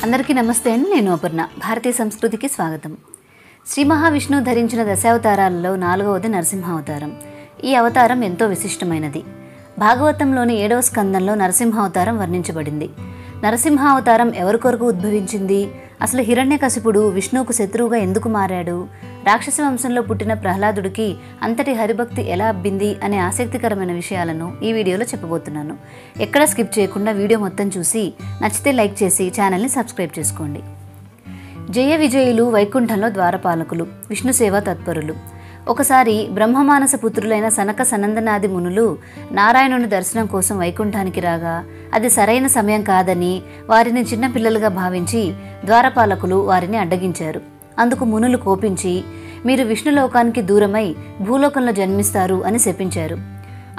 అందరికీ నమస్తే అండి. నేను అపర్ణ. భారతీయ సంస్కృతికి స్వాగతం. శ్రీ మహావిష్ణువు ధరించిన దశావతారాలలో 4వది నరసింహావతారం. ఈ అవతారం ఎంతో విశిష్టమైనది. భాగవతంలోని 7వ స్కందంలో నరసింహావతారం వర్ణించబడింది. నరసింహావతారం ఎవరి కొరకు ఉద్భవించింది? అసలు హిరణ్యకశిపుడు విష్ణువుకు శత్రువుగా ఎందుకు మారాడు? రాక్షస వంశంలో పుట్టిన ప్రహ్లాదుడికి అంతటి హరిభక్తి ఎలా అబ్బింది అనే ఆసక్తికరమైన విషయాలను ఈ వీడియోలో చెప్పబోతున్నాను. ఎక్కడ స్కిప్ చేయకుండా వీడియో మొత్తం చూసి నచ్చితే లైక్ చేసి ఛానల్ని సబ్స్క్రైబ్ చేసుకోండి. జయ విజయులు వైకుంఠంలో ద్వారపాలకులు, విష్ణు సేవా తత్పరులు. ఒకసారి బ్రహ్మమానస పుత్రులైన సనక సనందనాది మునులు నారాయణుని దర్శనం కోసం వైకుంఠానికి రాగా అది సరైన సమయం కాదని వారిని చిన్నపిల్లలుగా భావించి ద్వారపాలకులు వారిని అడ్డగించారు. అందుకు మునులు కోపించి, మీరు విష్ణులోకానికి దూరమై భూలోకంలో జన్మిస్తారు అని శపించారు.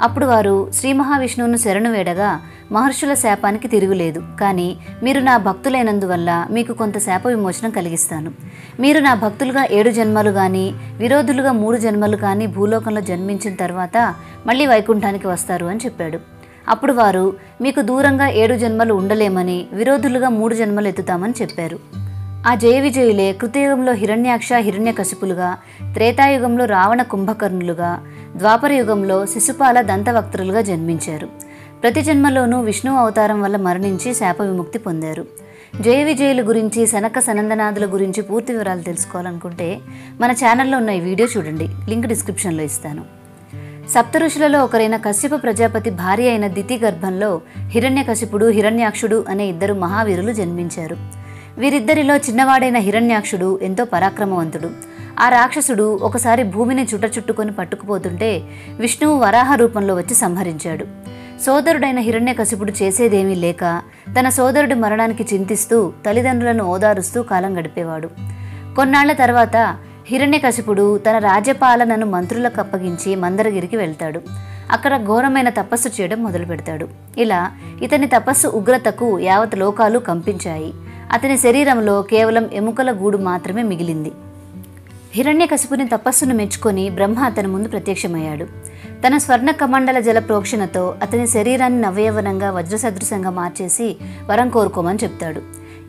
అప్పుడు వారు శ్రీ మహావిష్ణువును శరణు వేడగా మహర్షుల శాపానికి తిరుగులేదు, కానీ మీరు నా భక్తులైనందువల్ల మీకు కొంత శాప విమోచనం కలిగిస్తాను. మీరు నా భక్తులుగా 7 జన్మలు కానీ విరోధులుగా 3 జన్మలు కానీ భూలోకంలో జన్మించిన తర్వాత మళ్ళీ వైకుంఠానికి వస్తారు అని చెప్పాడు. అప్పుడు వారు మీకు దూరంగా 7 జన్మలు ఉండలేమని విరోధులుగా 3 జన్మలు ఎత్తుతామని చెప్పారు. ఆ జయ విజయులే కృతయుగంలో హిరణ్యాక్ష హిరణ్యకశిపులుగా, త్రేతాయుగంలో రావణ కుంభకర్ణులుగా, ద్వాపర యుగంలో శిశుపాల దంతవక్త్రులుగా జన్మించారు. ప్రతి జన్మలోనూ విష్ణు అవతారం వల్ల మరణించి శాప విముక్తి పొందారు. జయ విజయుల గురించి, సనక సనందనాదుల గురించి పూర్తి వివరాలు తెలుసుకోవాలనుకుంటే మన ఛానల్లో ఉన్న ఈ వీడియో చూడండి. లింక్ డిస్క్రిప్షన్లో ఇస్తాను. సప్త ఋషులలో ఒకరైన కశ్యప ప్రజాపతి భార్య అయిన దితి గర్భంలో హిరణ్యకశిపుడు, హిరణ్యాక్షుడు అనే 2 మహావీరులు జన్మించారు. వీరిద్దరిలో చిన్నవాడైన హిరణ్యాక్షుడు ఎంతో పరాక్రమవంతుడు. ఆ రాక్షసుడు ఒకసారి భూమిని చుట్టుకొని పట్టుకుపోతుంటే విష్ణువు వరాహ రూపంలో వచ్చి సంహరించాడు. సోదరుడైన హిరణ్యకశిపుడు చేసేదేమీ లేక తన సోదరుడి మరణానికి చింతిస్తూ తల్లిదండ్రులను ఓదారుస్తూ కాలం గడిపేవాడు. కొన్నాళ్ల తర్వాత హిరణ్యకశిపుడు తన రాజ్యపాలనను మంత్రులకు అప్పగించి మందరగిరికి వెళ్తాడు. అక్కడ ఘోరమైన తపస్సు చేయడం మొదలు పెడతాడు. ఇలా ఇతని తపస్సు ఉగ్రతకు యావత్ లోకాలు కంపించాయి. అతని శరీరంలో కేవలం ఎముకల గూడు మాత్రమే మిగిలింది. హిరణ్యకశిపుని తపస్సును మెచ్చుకొని బ్రహ్మ అతని ముందు ప్రత్యక్షమయ్యాడు. తన స్వర్ణ కమండల జల ప్రోక్షణతో అతని శరీరాన్ని నవయవనంగా వజ్రసదృశంగా మార్చేసి వరం కోరుకోమని చెప్తాడు.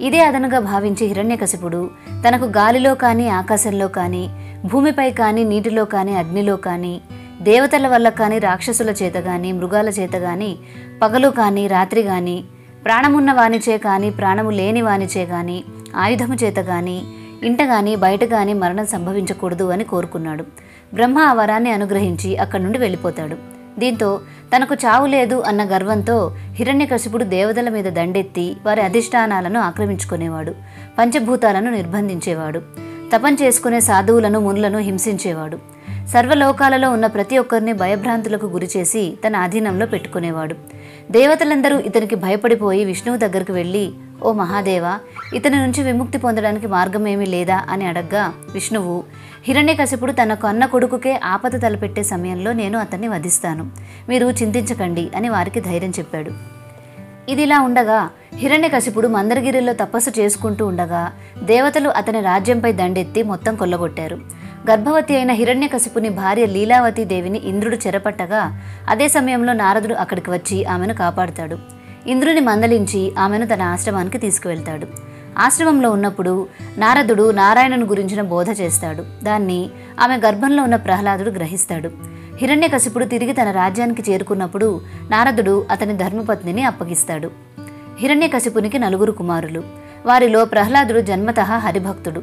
ఇదే అదనుగా భావించి హిరణ్యకశిపుడు తనకు గాలిలో కానీ, ఆకాశంలో కానీ, భూమిపై కానీ, నీటిలో కానీ, అగ్నిలో కానీ, దేవతల వల్ల కానీ, రాక్షసుల చేత కానీ, మృగాల చేత కానీ, పగలు కానీ, రాత్రి కానీ, ప్రాణమున్న వానిచే కానీ, ప్రాణము లేని వానిచే కానీ, ఆయుధము చేత కానీ, ఇంట కానీ బయట కానీ మరణం సంభవించకూడదు అని కోరుకున్నాడు. బ్రహ్మ ఆ వరాన్ని అనుగ్రహించి అక్కడి నుండి వెళ్ళిపోతాడు. దీంతో తనకు చావు లేదు అన్న గర్వంతో హిరణ్యకశిపుడు దేవతల మీద దండెత్తి వారి అధిష్టానాలను ఆక్రమించుకునేవాడు. పంచభూతాలను నిర్బంధించేవాడు. తపం చేసుకునే సాధువులను, మునులను హింసించేవాడు. సర్వలోకాలలో ఉన్న ప్రతి ఒక్కరిని భయభ్రాంతులకు గురిచేసి తన ఆధీనంలో పెట్టుకునేవాడు. దేవతలందరూ ఇతనికి భయపడిపోయి విష్ణువు దగ్గరకు వెళ్ళి, ఓ మహాదేవ, ఇతని నుంచి విముక్తి పొందడానికి మార్గం ఏమీ లేదా అని అడగ్గా విష్ణువు, హిరణ్యకశిపుడు తన కన్న కొడుకుకే ఆపద తలపెట్టే సమయంలో నేను అతన్ని వధిస్తాను, మీరు చింతించకండి అని వారికి ధైర్యం చెప్పాడు. ఇదిలా ఉండగా హిరణ్యకశిపుడు మందరగిరిలో తపస్సు చేసుకుంటూ ఉండగా దేవతలు అతని రాజ్యంపై దండెత్తి మొత్తం కొల్లగొట్టారు. గర్భవతి అయిన హిరణ్యకశిపుని భార్య లీలావతీ దేవిని ఇంద్రుడు చెరపట్టగా అదే సమయంలో నారదుడు అక్కడికి వచ్చి ఆమెను కాపాడుతాడు. ఇంద్రుని మందలించి ఆమెను తన ఆశ్రమానికి తీసుకువెళ్తాడు. ఆశ్రమంలో ఉన్నప్పుడు నారదుడు నారాయణుని గురించిన బోధ చేస్తాడు. దాన్ని ఆమె గర్భంలో ఉన్న ప్రహ్లాదుడు గ్రహిస్తాడు. హిరణ్యకశిపుడు తిరిగి తన రాజ్యానికి చేరుకున్నప్పుడు నారదుడు అతని ధర్మపత్నిని అప్పగిస్తాడు. హిరణ్యకశిపునికి 4 కుమారులు. వారిలో ప్రహ్లాదుడు జన్మతః హరిభక్తుడు.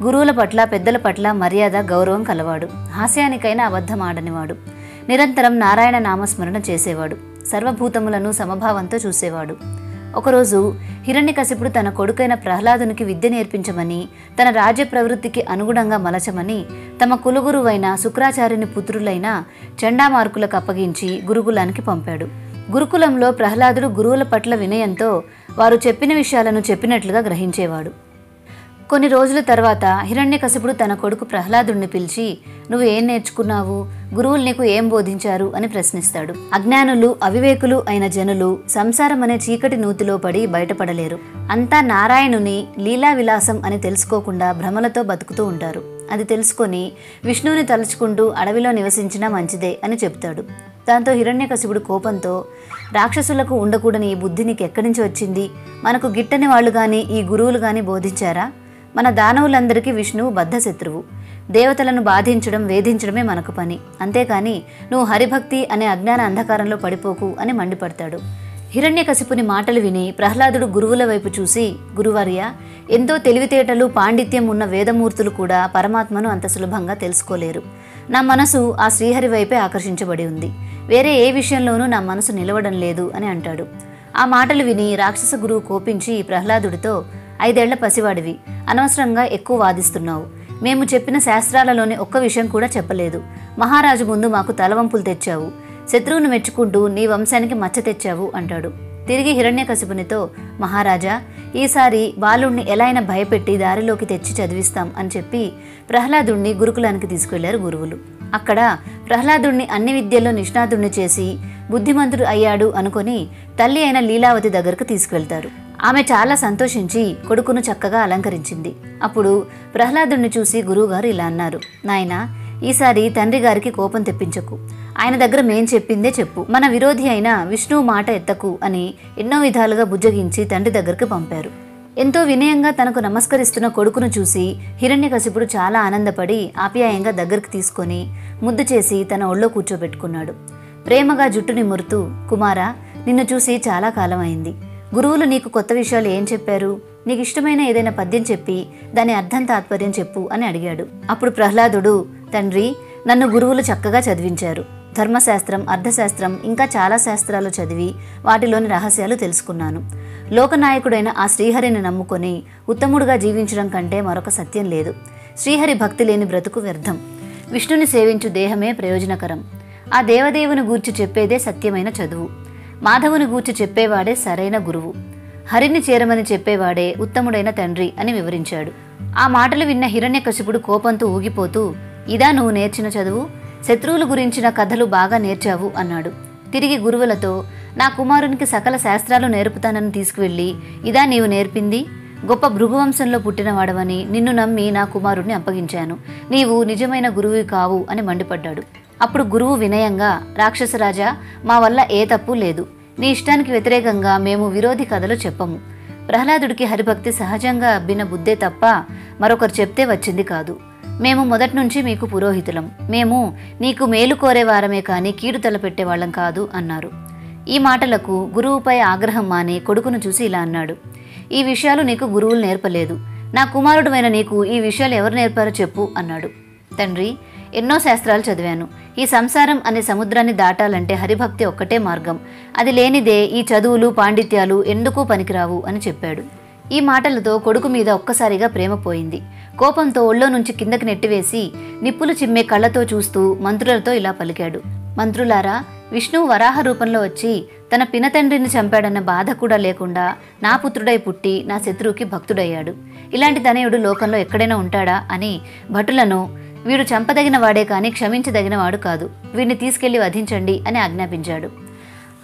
గురువుల పట్ల, పెద్దల పట్ల మర్యాద, గౌరవం కలవాడు. హాస్యానికైనా అబద్ధం ఆడనివాడు. నిరంతరం నారాయణ నామస్మరణ చేసేవాడు. సర్వభూతములను సమభావంతో చూసేవాడు. ఒకరోజు హిరణ్యకశిపుడు తన కొడుకైన ప్రహ్లాదునికి విద్య నేర్పించమని, తన రాజ్య ప్రవృత్తికి అనుగుణంగా మలచమని తమ కులగురువైన శుక్రాచార్యుని పుత్రులైన చండామార్కులకు అప్పగించి గురుకులానికి పంపాడు. గురుకులంలో ప్రహ్లాదుడు గురువుల పట్ల వినయంతో వారు చెప్పిన విషయాలను చెప్పినట్లుగా గ్రహించేవాడు. కొన్ని రోజుల తర్వాత హిరణ్యకశిపుడు తన కొడుకు ప్రహ్లాదుడిని పిలిచి, నువ్వు ఏం నేర్చుకున్నావు, గురువులు నీకు ఏం బోధించారు అని ప్రశ్నిస్తాడు. అజ్ఞానులు, అవివేకులు అయిన జనులు సంసారం అనే చీకటి నూతిలో పడి బయటపడలేరు. అంతా నారాయణుని లీలా విలాసం అని తెలుసుకోకుండా భ్రమలతో బతుకుతూ ఉంటారు. అది తెలుసుకొని విష్ణువుని తలుచుకుంటూ అడవిలో నివసించినా మంచిదే అని చెప్తాడు. దాంతో హిరణ్యకశిపుడు కోపంతో, రాక్షసులకు ఉండకూడని ఈ బుద్ధి నీకు ఎక్కడి నుంచి వచ్చింది? మనకు గిట్టని వాళ్ళు కానీ ఈ గురువులు కానీ బోధించారా? మన దానవులందరికీ విష్ణువు బద్ధశత్రువు. దేవతలను బాధించడం వేధించడమే మనకు పని. అంతేకాని నువ్వు హరిభక్తి అనే అజ్ఞాన అంధకారంలో పడిపోకు అని మండిపడతాడు. హిరణ్యకశిపుని మాటలు విని ప్రహ్లాదుడు గురువుల వైపు చూసి, గురువర్య, ఎంతో తెలివితేటలు పాండిత్యం ఉన్న వేదమూర్తులు కూడా పరమాత్మను అంత సులభంగా తెలుసుకోలేరు. నా మనసు ఆ శ్రీహరి వైపే ఆకర్షించబడి ఉంది. వేరే ఏ విషయంలోనూ నా మనసు నిలవడం లేదు అని అంటాడు. ఆ మాటలు విని రాక్షస గురువు కోపించి ప్రహ్లాదుడితో, 5 ఏళ్ల పసివాడివి, అనవసరంగా ఎక్కువ వాదిస్తున్నావు. మేము చెప్పిన శాస్త్రాలలోని ఒక్క విషయం కూడా చెప్పలేదు. మహారాజు ముందు మాకు తలవంపులు తెచ్చావు. శత్రువును మెచ్చుకుంటూ నీ వంశానికి మచ్చ తెచ్చావు అంటాడు. తిరిగి హిరణ్యకశిపునితో, మహారాజా, ఈసారి బాలుణ్ణి ఎలా అయినా భయపెట్టి దారిలోకి తెచ్చి చదివిస్తాం అని చెప్పి ప్రహ్లాదుణ్ణి గురుకులానికి తీసుకెళ్లారు గురువులు. అక్కడ ప్రహ్లాదుణ్ణి అన్ని విద్యల్లో నిష్ణాతుణ్ణి చేసి బుద్ధిమంతుడు అయ్యాడు అనుకొని తల్లి అయిన లీలావతి దగ్గరకు తీసుకువెళ్తారు. ఆమె చాలా సంతోషించి కొడుకును చక్కగా అలంకరించింది. అప్పుడు ప్రహ్లాదుణ్ణి చూసి గురువుగారు ఇలా అన్నారు, నాయనా, ఈసారి తండ్రి గారికి కోపం తెప్పించకు. ఆయన దగ్గర మేం చెప్పిందే చెప్పు. మన విరోధి అయిన విష్ణువు మాట ఎత్తకు అని ఎన్నో విధాలుగా బుజ్జగించి తండ్రి దగ్గరకు పంపారు. ఎంతో వినయంగా తనకు నమస్కరిస్తున్న కొడుకును చూసి హిరణ్యకశిపుడు చాలా ఆనందపడి ఆప్యాయంగా దగ్గరికి తీసుకొని ముద్దు చేసి తన ఒళ్ళో కూర్చోబెట్టుకున్నాడు. ప్రేమగా జుట్టు నిమురుతూ, కుమారా, నిన్ను చూసి చాలా కాలం అయింది. గురువులు నీకు కొత్త విషయాలు ఏం చెప్పారు? నీకు ఇష్టమైన ఏదైనా పద్యం చెప్పి దాని అర్థం తాత్పర్యం చెప్పు అని అడిగాడు. అప్పుడు ప్రహ్లాదుడు, తండ్రి, నన్ను గురువులు చక్కగా చదివించారు. ధర్మశాస్త్రం, అర్థశాస్త్రం ఇంకా చాలా శాస్త్రాలు చదివి వాటిలోని రహస్యాలు తెలుసుకున్నాను. లోకనాయకుడైన ఆ శ్రీహరిని నమ్ముకొని ఉత్తముడుగా జీవించడం కంటే మరొక సత్యం లేదు. శ్రీహరి భక్తి లేని బ్రతుకు వ్యర్థం. విష్ణుని సేవించు దేహమే ప్రయోజనకరం. ఆ దేవదేవుని గూర్చి చెప్పేదే సత్యమైన చదువు. మాధవుని గూర్చి చెప్పేవాడే సరైన గురువు. హరిని చేరమని చెప్పేవాడే ఉత్తముడైన తండ్రి అని వివరించాడు. ఆ మాటలు విన్న హిరణ్యకశిపుడు కోపంతో ఊగిపోతూ, ఇదా నువ్వు నేర్చిన చదువు? శత్రువుల గురించిన కథలు బాగా నేర్చావు అన్నాడు. తిరిగి గురువులతో, నా కుమారునికి సకల శాస్త్రాలు నేర్పుతానని తీసుకువెళ్ళి ఇదా నీవు నేర్పింది? గొప్ప భృగువంశంలో పుట్టినవాడవని నిన్ను నమ్మి నా కుమారుణ్ణి అప్పగించాను. నీవు నిజమైన గురువు కావు అని మండిపడ్డాడు. అప్పుడు గురువు వినయంగా, రాక్షసరాజా, మా వల్ల ఏ తప్పు లేదు. నీ ఇష్టానికి వ్యతిరేకంగా మేము విరోధి కథలు చెప్పము. ప్రహ్లాదుడికి హరిభక్తి సహజంగా అబ్బిన బుద్ధే తప్ప మరొకరు చెప్తే వచ్చింది కాదు. మేము మొదటి నుంచి మీకు పురోహితులం. మేము నీకు మేలు కోరేవారమే కానీ కీడు తలపెట్టేవాళ్ళం కాదు అన్నారు. ఈ మాటలకు గురువుపై ఆగ్రహం మాని కొడుకును చూసి ఇలా అన్నాడు, ఈ విషయాలు నీకు గురువులు నేర్పలేదు. నా కుమారుడుమైన నీకు ఈ విషయాలు ఎవరు నేర్పారో చెప్పు అన్నాడు. తండ్రి, ఎన్నో శాస్త్రాలు చదివాను. ఈ సంసారం అనే సముద్రాన్ని దాటాలంటే హరిభక్తి ఒక్కటే మార్గం. అది లేనిదే ఈ చదువులు పాండిత్యాలు ఎందుకు పనికిరావు అని చెప్పాడు. ఈ మాటలతో కొడుకు మీద ఒక్కసారిగా ప్రేమ పోయింది. కోపంతో ఒళ్ళో నుంచి కిందకి నెట్టివేసి నిప్పులు చిమ్మే కళ్ళతో చూస్తూ మంత్రులతో ఇలా పలికాడు, మంత్రులారా, విష్ణువు వరాహ రూపంలో వచ్చి తన పినతండ్రిని చంపాడన్న బాధ కూడా లేకుండా నా పుత్రుడై పుట్టి నా శత్రువుకి భక్తుడయ్యాడు. ఇలాంటి తనయుడు లోకంలో ఎక్కడైనా ఉంటాడా అని భటులను, వీడు చంపదగిన వాడే కానీ క్షమించదగిన వాడు కాదు, వీడిని తీసుకెళ్లి వధించండి అని ఆజ్ఞాపించాడు.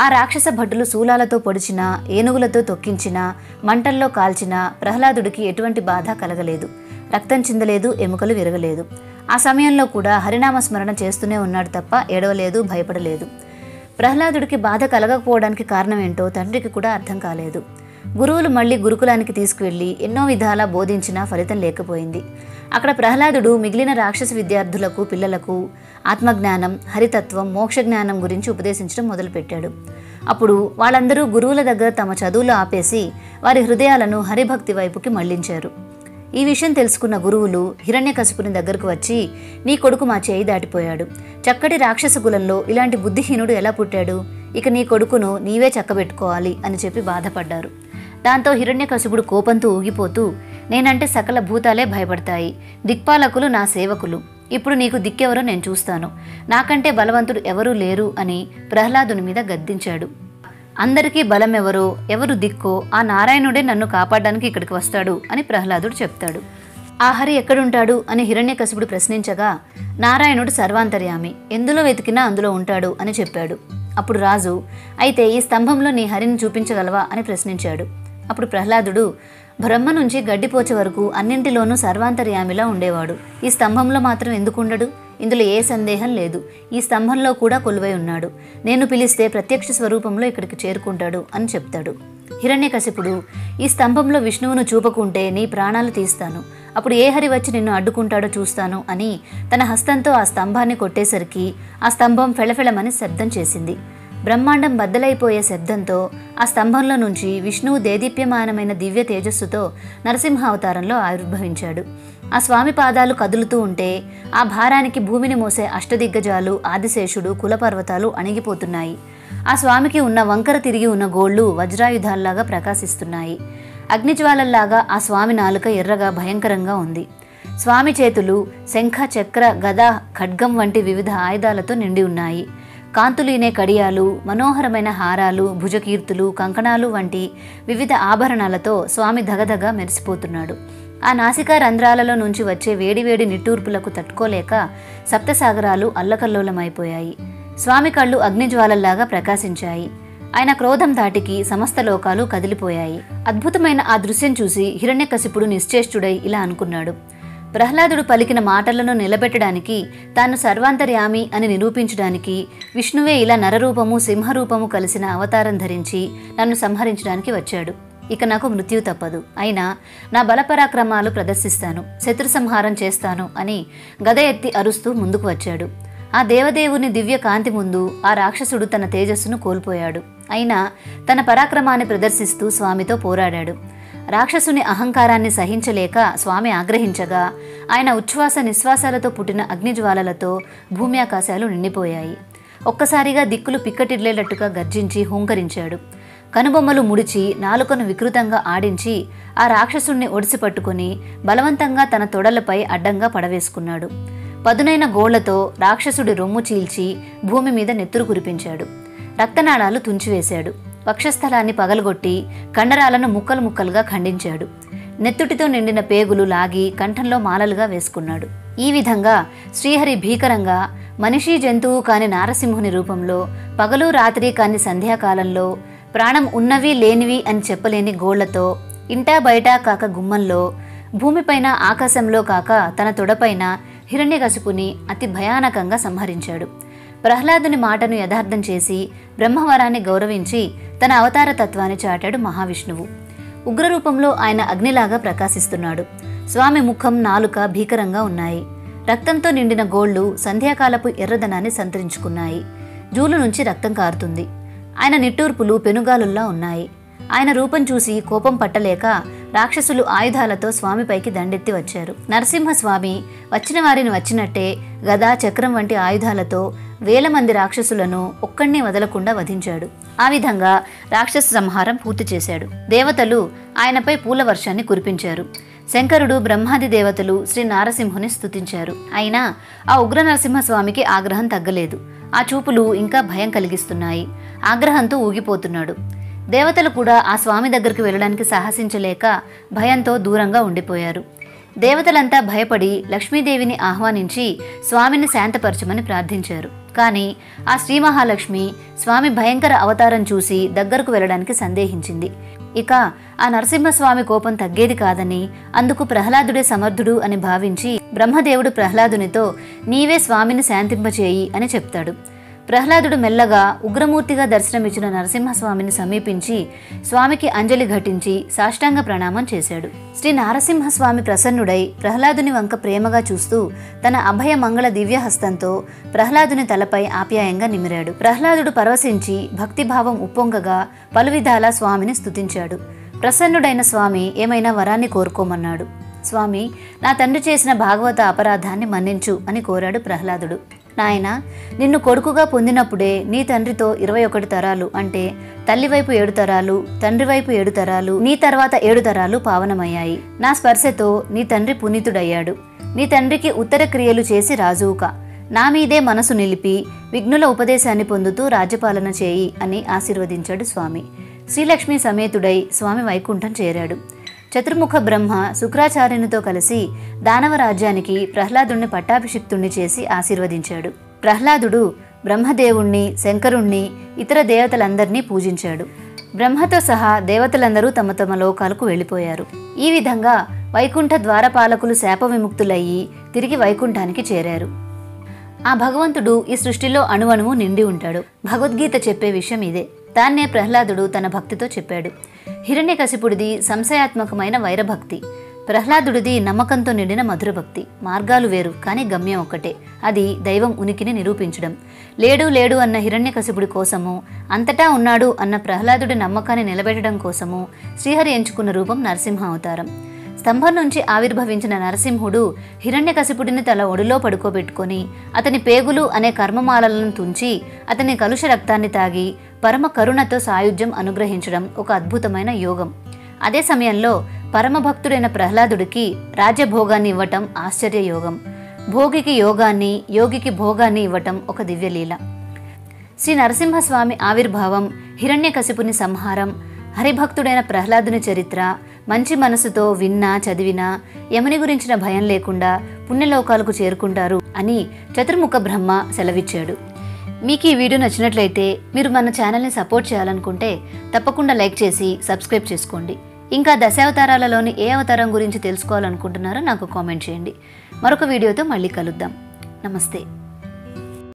ఆ రాక్షస భటులు శూలాలతో పొడిచినా, ఏనుగులతో తొక్కించినా, మంటల్లో కాల్చినా ప్రహ్లాదుడికి ఎటువంటి బాధ కలగలేదు. రక్తం చిందలేదు, ఎముకలు విరగలేదు. ఆ సమయంలో కూడా హరినామస్మరణ చేస్తూనే ఉన్నాడు తప్ప ఏడవలేదు, భయపడలేదు. ప్రహ్లాదుడికి బాధ కలగకపోవడానికి కారణమేంటో తండ్రికి కూడా అర్థం కాలేదు. గురువులు మళ్ళీ గురుకులానికి తీసుకువెళ్ళి ఎన్నో విధాలా బోధించినా ఫలితం లేకపోయింది. అక్కడ ప్రహ్లాదుడు మిగిలిన రాక్షస విద్యార్థులకు, పిల్లలకు ఆత్మజ్ఞానం, హరితత్వం, మోక్షజ్ఞానం గురించి ఉపదేశించడం మొదలుపెట్టాడు. అప్పుడు వాళ్ళందరూ గురువుల దగ్గర తమ చదువులు ఆపేసి వారి హృదయాలను హరిభక్తి వైపుకి మళ్లించారు. ఈ విషయం తెలుసుకున్న గురువులు హిరణ్యకశిపుని దగ్గరకు వచ్చి, నీ కొడుకు మా చేయి దాటిపోయాడు. చక్కటి రాక్షస కులంలో ఇలాంటి బుద్ధిహీనుడు ఎలా పుట్టాడు? ఇక నీ కొడుకును నీవే చక్కబెట్టుకోవాలి అని చెప్పి బాధపడ్డారు. దాంతో హిరణ్యకశిపుడు కోపంతో ఊగిపోతూ, నేనంటే సకల భూతాలే భయపడతాయి. దిక్పాలకులు నా సేవకులు. ఇప్పుడు నీకు దిక్కెవరో నేను చూస్తాను. నాకంటే బలవంతుడు ఎవరూ లేరు అని ప్రహ్లాదుని మీద గద్దించాడు. అందరికీ బలం ఎవరో, ఎవరు దిక్కో ఆ నారాయణుడే నన్ను కాపాడడానికి ఇక్కడికి వస్తాడు అని ప్రహ్లాదుడు చెప్తాడు. ఆ హరి ఎక్కడుంటాడు అని హిరణ్యకశిపుడు ప్రశ్నించగా, నారాయణుడు సర్వాంతర్యామి, ఎందులో వెతికినా అందులో ఉంటాడు అని చెప్పాడు. అప్పుడు రాజు, అయితే ఈ స్తంభంలో నీ హరిని చూపించగలవా అని ప్రశ్నించాడు. అప్పుడు ప్రహ్లాదుడు, బ్రహ్మ నుంచి గడ్డిపోచ వరకు అన్నింటిలోనూ సర్వాంతర్యామిలా ఉండేవాడు. ఈ స్తంభంలో మాత్రం ఎందుకుండడు? ఇందులో ఏ సందేహం లేదు. ఈ స్తంభంలో కూడా కొలువై ఉన్నాడు. నేను పిలిస్తే ప్రత్యక్ష స్వరూపంలో ఇక్కడికి చేరుకుంటాడు అని చెప్తాడు. హిరణ్యకశిపుడు, ఈ స్తంభంలో విష్ణువును చూపకుంటే నీ ప్రాణాలు తీస్తాను, అప్పుడు ఏ హరి వచ్చి నిన్ను అడ్డుకుంటాడో చూస్తాను అని తన హస్తంతో ఆ స్తంభాన్ని కొట్టేసరికి ఆ స్తంభం ఫెళఫెళమని శబ్దం చేసింది. బ్రహ్మాండం బద్దలైపోయే శబ్దంతో ఆ స్తంభంలో నుంచి విష్ణువు దేదీప్యమానమైన దివ్య తేజస్సుతో నరసింహ అవతారంలో ఆవిర్భవించాడు. ఆ స్వామి పాదాలు కదులుతూ ఉంటే ఆ భారానికి భూమిని మోసే అష్టదిగ్గజాలు, ఆదిశేషుడు, కులపర్వతాలు అణిగిపోతున్నాయి. ఆ స్వామికి ఉన్న వంకర తిరిగి ఉన్న గోళ్లు వజ్రాయుధాల్లాగా ప్రకాశిస్తున్నాయి. అగ్నిజ్వాలల్లాగా ఆ స్వామి నాలుక ఎర్రగా భయంకరంగా ఉంది. స్వామి చేతులు శంఖ, చక్ర, గద, ఖడ్గం వంటి వివిధ ఆయుధాలతో నిండి ఉన్నాయి. కాంతులీనే కడియాలు, మనోహరమైన హారాలు, భుజకీర్తులు, కంకణాలు వంటి వివిధ ఆభరణాలతో స్వామి ధగధగ మెరిసిపోతున్నాడు. ఆ నాసికా రంధ్రాలలో నుంచి వచ్చే వేడివేడి నిట్టూర్పులకు తట్టుకోలేక సప్తసాగరాలు అల్లకల్లోలమైపోయాయి. స్వామి కళ్ళు అగ్నిజ్వాలల్లాగా ప్రకాశించాయి. ఆయన క్రోధం ధాటికి సమస్త లోకాలు కదిలిపోయాయి. అద్భుతమైన ఆ దృశ్యం చూసి హిరణ్యకశిపుడు నిశ్చేష్టుడై ఇలా అనుకున్నాడు. ప్రహ్లాదుడు పలికిన మాటలను నిలబెట్టడానికి, తాను సర్వాంతర్యామి అని నిరూపించడానికి విష్ణువే ఇలా నరరూపము, సింహరూపము కలిసిన అవతారం ధరించి నన్ను సంహరించడానికి వచ్చాడు. ఇక నాకు మృత్యు తప్పదు. అయినా నా బలపరాక్రమాలు ప్రదర్శిస్తాను, శత్రు సంహారం చేస్తాను అని గద ఎత్తి అరుస్తూ ముందుకు వచ్చాడు. ఆ దేవదేవుని దివ్య కాంతి ముందు ఆ రాక్షసుడు తన తేజస్సును కోల్పోయాడు. అయినా తన పరాక్రమాన్ని ప్రదర్శిస్తూ స్వామితో పోరాడాడు. రాక్షసుని అహంకారాన్ని సహించలేక స్వామి ఆగ్రహించగా ఆయన ఉచ్ఛ్వాస నిశ్వాసాలతో పుట్టిన అగ్నిజ్వాలలతో భూమి ఆకాశాలు నిండిపోయాయి. ఒక్కసారిగా దిక్కులు పిక్కటిల్లేటట్టుగా గర్జించి హూంకరించాడు. కనుబొమ్మలు ముడిచి నాలుకను వికృతంగా ఆడించి ఆ రాక్షసుణ్ణి ఒడిసి పట్టుకుని బలవంతంగా తన తొడలపై అడ్డంగా పడవేసుకున్నాడు. పదునైన గోళ్లతో రాక్షసుడి రొమ్ము చీల్చి భూమి మీద నెత్తురు కురిపించాడు. రక్తనాళాలు తుంచివేశాడు. వక్షస్థలాన్ని పగలగొట్టి కండరాలను ముక్కలు ముక్కలుగా ఖండించాడు. నెత్తుటితో నిండిన పేగులు లాగి కంఠంలో మాలలుగా వేసుకున్నాడు. ఈ విధంగా శ్రీహరి భీకరంగా మనిషి జంతువు కాని నారసింహుని రూపంలో, పగలు రాత్రి కాని సంధ్యాకాలంలో, ప్రాణం ఉన్నవి లేనివి అని చెప్పలేని గోళ్లతో, ఇంటా బయటా కాక గుమ్మంలో, భూమిపైన ఆకాశంలో కాక తన తొడపైన హిరణ్యకశిపుని అతి భయానకంగా సంహరించాడు. ప్రహ్లాదుని మాటను యథార్థం చేసి బ్రహ్మవరాన్ని గౌరవించి తన అవతార తత్వాన్ని చాటాడు మహావిష్ణువు. ఉగ్రరూపంలో ఆయన అగ్నిలాగా ప్రకాశిస్తున్నాడు. స్వామి ముఖం, నాలుక భీకరంగా ఉన్నాయి. రక్తంతో నిండిన గోళ్లు సంధ్యాకాలపు ఎర్రదనాన్ని సంతరించుకున్నాయి. జూలు నుంచి రక్తం కారుతుంది. ఆయన నిట్టూర్పులు పెనుగాలుల్లా ఉన్నాయి. ఆయన రూపం చూసి కోపం పట్టలేక రాక్షసులు ఆయుధాలతో స్వామిపైకి దండెత్తి వచ్చారు. నరసింహస్వామి వచ్చిన వారిని వచ్చినట్టే గదా, చక్రం వంటి ఆయుధాలతో వేల మంది రాక్షసులను ఒక్కడిని వదలకుండా వధించాడు. ఆ విధంగా రాక్షస సంహారం పూర్తి చేశాడు. దేవతలు ఆయనపై పూల వర్షాన్ని కురిపించారు. శంకరుడు, బ్రహ్మాది దేవతలు శ్రీ నారసింహుని స్తుతించారు. అయినా ఆ ఉగ్ర నరసింహస్వామికి ఆగ్రహం తగ్గలేదు. ఆ చూపులు ఇంకా భయం కలిగిస్తున్నాయి. ఆగ్రహంతో ఊగిపోతున్నాడు. దేవతలు కూడా ఆ స్వామి దగ్గరికి వెళ్ళడానికి సాహసించలేక భయంతో దూరంగా ఉండిపోయారు. దేవతలంతా భయపడి లక్ష్మీదేవిని ఆహ్వానించి స్వామిని శాంతపరచమని ప్రార్థించారు. కానీ ఆ శ్రీ మహాలక్ష్మి స్వామి భయంకర అవతారం చూసి దగ్గరకు వెళ్ళడానికి సందేహించింది. ఇక ఆ నరసింహస్వామి కోపం తగ్గేది కాదని, అందుకు ప్రహ్లాదుడే సమర్థుడు అని భావించి బ్రహ్మదేవుడు ప్రహ్లాదునితో నీవే స్వామిని శాంతింపచేయి అని చెప్తాడు. ప్రహ్లాదుడు మెల్లగా ఉగ్రమూర్తిగా దర్శనమిచ్చిన నరసింహస్వామిని సమీపించి స్వామికి అంజలి ఘటించి సాష్టాంగ ప్రణామం చేశాడు. శ్రీ నారసింహస్వామి ప్రసన్నుడై ప్రహ్లాదుని వంక ప్రేమగా చూస్తూ తన అభయ మంగళ దివ్యహస్తంతో ప్రహ్లాదుని తలపై ఆప్యాయంగా నిమిరాడు. ప్రహ్లాదుడు పరవశించి భక్తిభావం ఉప్పొంగగా పలువిధాల స్వామిని స్తుతించాడు. ప్రసన్నుడైన స్వామి ఏమైనా వరాన్ని కోరుకోమన్నాడు. స్వామి, నా తండ్రి చేసిన భాగవత అపరాధాన్ని మన్నించు అని కోరాడు ప్రహ్లాదుడు. నాయన, నిన్ను కొడుకుగా పొందినప్పుడే నీ తండ్రితో 21 తరాలు అంటే తల్లివైపు 7 తరాలు, తండ్రి వైపు 7 తరాలు, నీ తర్వాత 7 తరాలు పావనమయ్యాయి. నా స్పర్శతో నీ తండ్రి పునీతుడయ్యాడు. నీ తండ్రికి ఉత్తర క్రియలు చేసి రాజువుక, నా మీదే మనసు నిలిపి విఘ్నుల ఉపదేశాన్ని పొందుతూ రాజ్యపాలన చేయి అని ఆశీర్వదించాడు స్వామి. శ్రీలక్ష్మి సమేతుడై స్వామి వైకుంఠం చేరాడు. చతుర్ముఖ బ్రహ్మ శుక్రాచార్యునితో కలిసి దానవ రాజ్యానికి ప్రహ్లాదుణ్ణి పట్టాభిషిక్తుణ్ణి చేసి ఆశీర్వదించాడు. ప్రహ్లాదుడు బ్రహ్మదేవుణ్ణి, శంకరుణ్ణి, ఇతర దేవతలందరినీ పూజించాడు. బ్రహ్మతో సహా దేవతలందరూ తమ తమ లోకాలకు వెళ్ళిపోయారు. ఈ విధంగా వైకుంఠ ద్వారపాలకులు శాప విముక్తులయ్యి తిరిగి వైకుంఠానికి చేరారు. ఆ భగవంతుడు ఈ సృష్టిలో అణువణువు నిండి ఉంటాడు. భగవద్గీత చెప్పే విషయం ఇదే. దాన్నే ప్రహ్లాదుడు తన భక్తితో చెప్పాడు. హిరణ్యకశిపుడిది సంశయాత్మకమైన వైరభక్తి, ప్రహ్లాదుడిది నమ్మకంతో నిండిన మధుర భక్తి. మార్గాలు వేరు, కానీ గమ్యం ఒక్కటే. అది దైవం ఉనికిని నిరూపించడం. లేడు లేడు అన్న హిరణ్యకశిపుడి కోసము, అంతటా ఉన్నాడు అన్న ప్రహ్లాదుడి నమ్మకాన్ని నిలబెట్టడం కోసము శ్రీహరి ఎంచుకున్న రూపం నరసింహ అవతారం. స్తంభం నుంచి ఆవిర్భవించిన నరసింహుడు హిరణ్యకశిపుడిని తల ఒడిలో పడుకోబెట్టుకొని అతని పేగులు అనే కర్మమాలలను తుంచి అతని కలుష రక్తాన్ని తాగి పరమ కరుణతో సాయుధ్యం అనుగ్రహించడం ఒక అద్భుతమైన యోగం. అదే సమయంలో పరమభక్తుడైన ప్రహ్లాదుడికి రాజ్యభోగాన్ని ఇవ్వటం ఆశ్చర్యయోగం. భోగికి యోగాన్ని, యోగికి భోగాన్ని ఇవ్వటం ఒక దివ్యలీల. శ్రీ నరసింహస్వామి ఆవిర్భావం, హిరణ్యకశిపుని సంహారం, హరిభక్తుడైన ప్రహ్లాదుని చరిత్ర, మంచి మనసుతో విన్నా చదివినా యముని గురించిన భయం లేకుండా పుణ్యలోకాలకు చేరుకుంటారు అని చతుర్ముఖ బ్రహ్మ సెలవిచ్చాడు. మీకు ఈ వీడియో నచ్చినట్లయితే మీరు మన ఛానల్ని సపోర్ట్ చేయాలనుకుంటే తప్పకుండా లైక్ చేసి సబ్స్క్రైబ్ చేసుకోండి. ఇంకా దశావతారాలలోని ఏ అవతారం గురించి తెలుసుకోవాలనుకుంటున్నారో నాకు కామెంట్ చేయండి. మరొక వీడియోతో మళ్ళీ కలుద్దాం. నమస్తే.